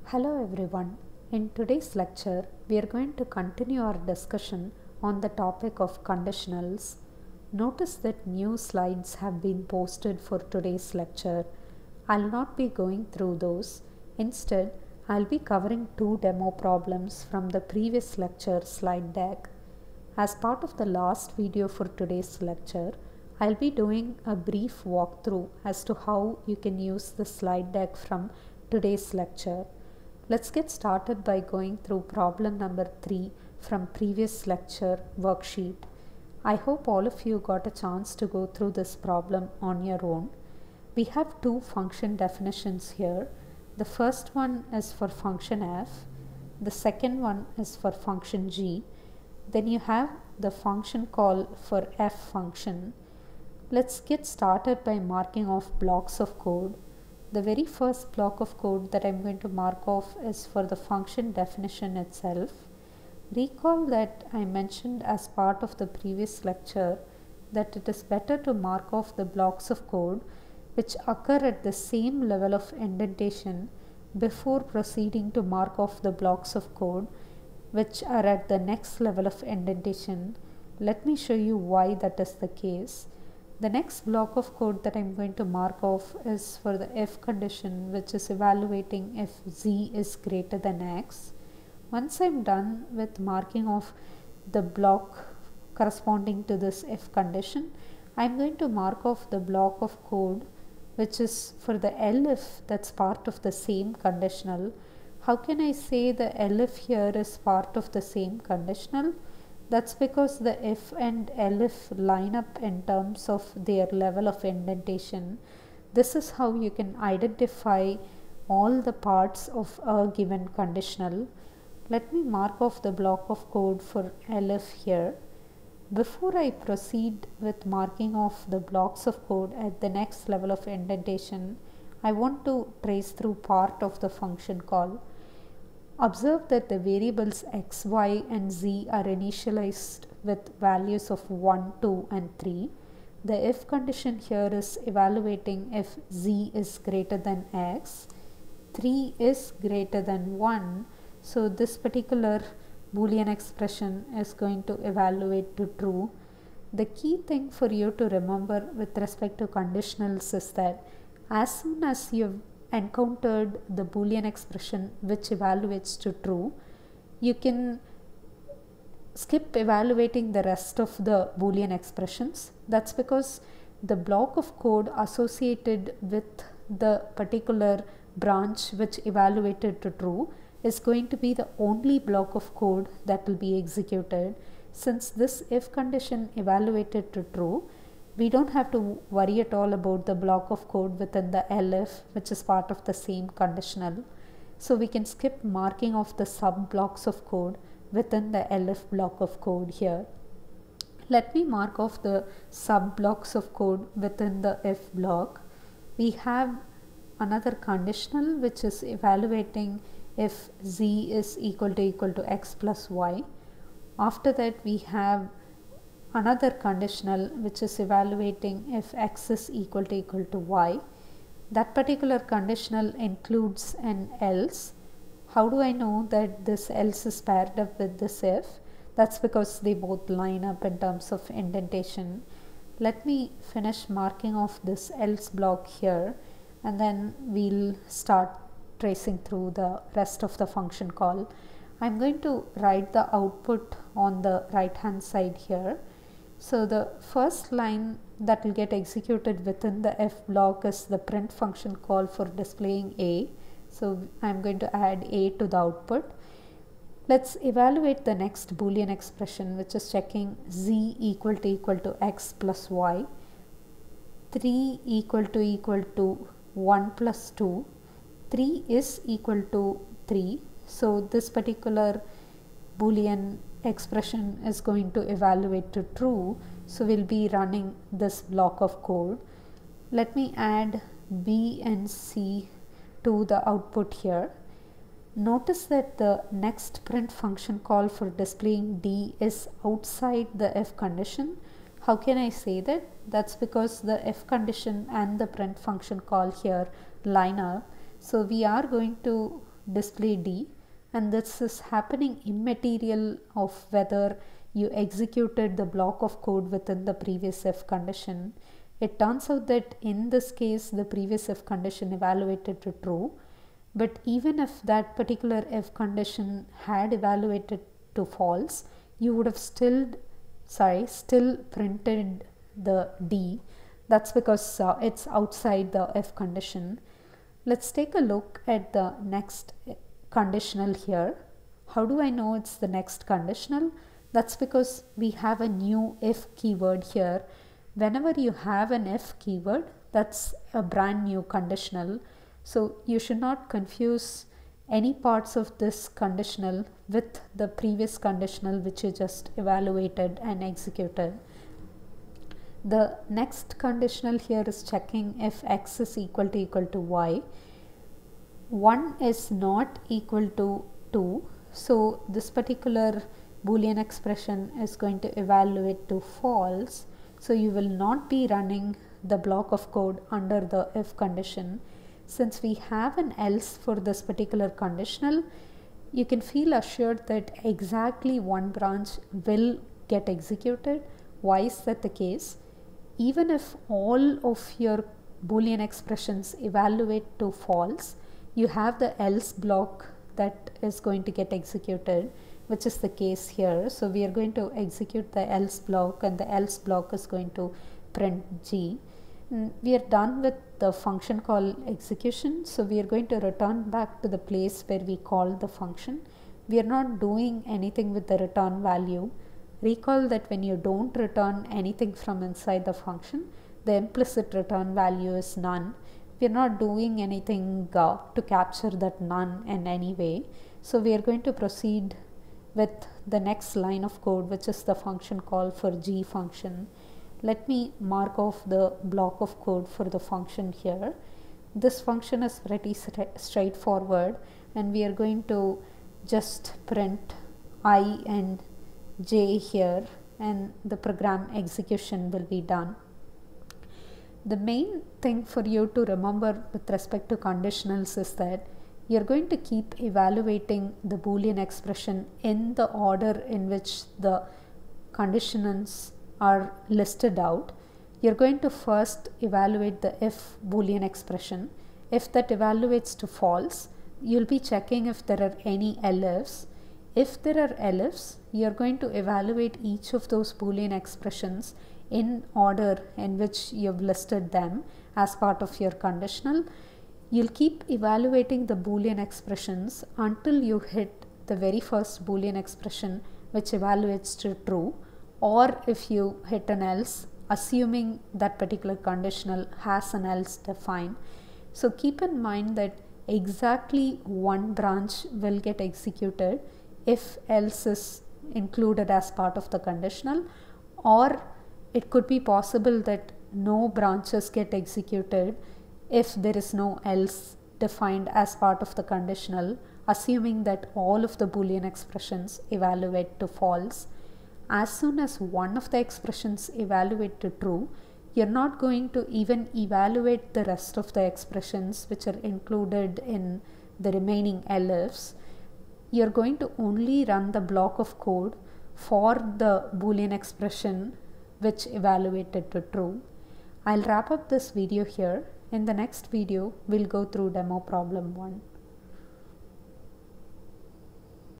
Hello everyone. In today's lecture, we are going to continue our discussion on the topic of conditionals. Notice that new slides have been posted for today's lecture. I'll not be going through those. Instead, I'll be covering two demo problems from the previous lecture slide deck. As part of the last video for today's lecture, I'll be doing a brief walkthrough as to how you can use the slide deck from today's lecture. Let's get started by going through problem number 3 from previous lecture worksheet. I hope all of you got a chance to go through this problem on your own. We have two function definitions here. The first one is for function f, the second one is for function g. Then you have the function call for f function. Let's get started by marking off blocks of code. The very first block of code that I'm going to mark off is for the function definition itself. Recall that I mentioned as part of the previous lecture that it is better to mark off the blocks of code which occur at the same level of indentation before proceeding to mark off the blocks of code which are at the next level of indentation. Let me show you why that is the case. The next block of code that I'm going to mark off is for the if condition, which is evaluating if z is greater than x. Once I'm done with marking off the block corresponding to this if condition, I'm going to mark off the block of code which is for the elif that's part of the same conditional. How can I say the elif here is part of the same conditional? That's because the if and elif line up in terms of their level of indentation. This is how you can identify all the parts of a given conditional. Let me mark off the block of code for elif here. Before I proceed with marking off the blocks of code at the next level of indentation, I want to trace through part of the function call. Observe that the variables x, y and z are initialized with values of 1, 2 and 3. The if condition here is evaluating if z is greater than x, 3 is greater than 1. So this particular Boolean expression is going to evaluate to true. The key thing for you to remember with respect to conditionals is that as soon as you've encountered the Boolean expression which evaluates to true, you can skip evaluating the rest of the Boolean expressions. That's because the block of code associated with the particular branch which evaluated to true is going to be the only block of code that will be executed. Since this if condition evaluated to true, we don't have to worry at all about the block of code within the elif, which is part of the same conditional. So we can skip marking of the sub blocks of code within the elif block of code here. Let me mark off the sub blocks of code within the if block. We have another conditional which is evaluating if z is equal to x plus y. After that, we have another conditional which is evaluating if x is equal to y. That particular conditional includes an else. How do I know that this else is paired up with this if? That's because they both line up in terms of indentation. Let me finish marking off this else block here and then we'll start tracing through the rest of the function call. I'm going to write the output on the right hand side here. So the first line that will get executed within the if block is the print function call for displaying a. So I'm going to add a to the output. Let's evaluate the next Boolean expression which is checking z equal to x plus y, 3 equal to 1 plus 2, 3 is equal to 3. So this particular Boolean expression is going to evaluate to true, so we'll be running this block of code. Let me add b and c to the output here. Notice that the next print function call for displaying d is outside the if condition. How can I say that? That's because the if condition and the print function call here line up. So we are going to display D, and this is happening immaterial of whether you executed the block of code within the previous if condition. It turns out that in this case the previous if condition evaluated to true, but even if that particular if condition had evaluated to false, you would have still printed the D. That's because it's outside the if condition. Let's take a look at the next conditional here. How do I know it's the next conditional? That's because we have a new if keyword here. Whenever you have an if keyword, that's a brand new conditional. So you should not confuse any parts of this conditional with the previous conditional which you just evaluated and executed. The next conditional here is checking if x is equal to y. 1 is not equal to 2. So this particular Boolean expression is going to evaluate to false. So you will not be running the block of code under the if condition. Since we have an else for this particular conditional, you can feel assured that exactly one branch will get executed. Why is that the case? Even if all of your Boolean expressions evaluate to false, you have the else block that is going to get executed, which is the case here. So we are going to execute the else block, and the else block is going to print G. We are done with the function call execution, so we are going to return back to the place where we called the function. We are not doing anything with the return value. Recall that when you don't return anything from inside the function, the implicit return value is none. We are not doing anything to capture that none in any way. So we are going to proceed with the next line of code, which is the function call for G function. Let me mark off the block of code for the function here. This function is pretty straightforward, and we are going to just print I and J here, and the program execution will be done. The main thing for you to remember with respect to conditionals is that you're going to keep evaluating the Boolean expression in the order in which the conditionals are listed out. You're going to first evaluate the if Boolean expression. If that evaluates to false, you'll be checking if there are any elifs. If there are elifs, you're going to evaluate each of those Boolean expressions in order in which you've listed them as part of your conditional. You'll keep evaluating the Boolean expressions until you hit the very first Boolean expression which evaluates to true, or if you hit an else, assuming that particular conditional has an else defined. So keep in mind that exactly one branch will get executed if else is included as part of the conditional, or it could be possible that no branches get executed if there is no else defined as part of the conditional, assuming that all of the Boolean expressions evaluate to false. As soon as one of the expressions evaluate to true, you're not going to even evaluate the rest of the expressions which are included in the remaining elifs. You're going to only run the block of code for the Boolean expression which evaluated to true. I'll wrap up this video here. In the next video, we'll go through demo problem 1.